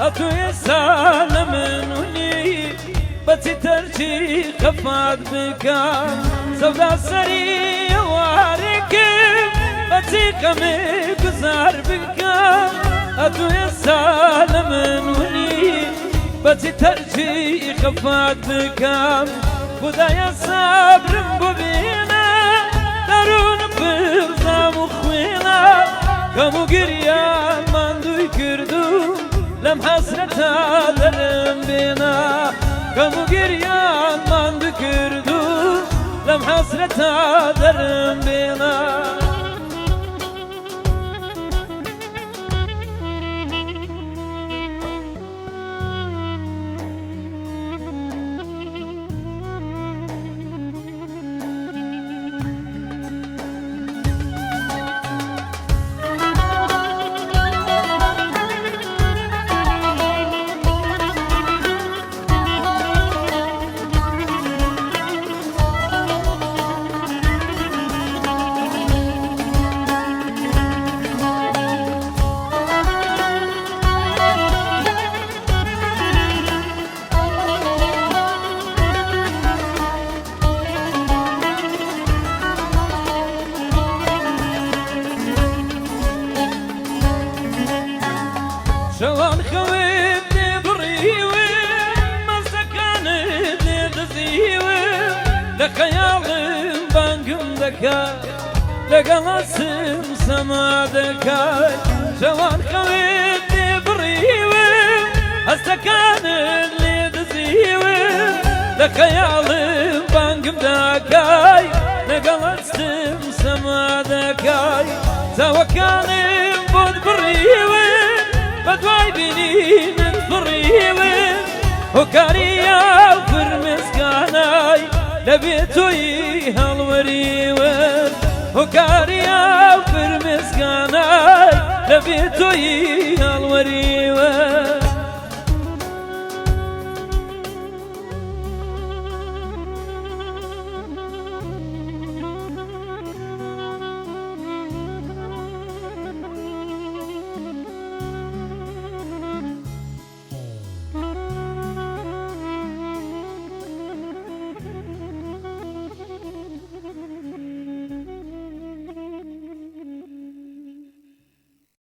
أتو يسال منوني بتي ترجي خفات بكا سودا سري واركب بتي كمي گزار بكا أتو يسال منوني بتي ترجي خفات بكا خدايا صبر ببينا درون برزام وخوينا كمو قريان ماندوي كردو لم حسرتها درم بينا كمو قريان ماندوي كردو لم حسرتها درم بينا شوان خويتني بريوي ما سكنتني غزيوي لخيال بانقم دكاي لقلاسم سما دكاي شوان خويتني بريوي ما سكنتني غزيوي لخيال بانقم دكاي لقلاسم سما دكاي توكاني بود بريوي بدواي بيني من فريوين وكاريا فرمسكاناي لبيتوي هالوريوين وكاريا فرمسكاناي لبيتوي هالوريوين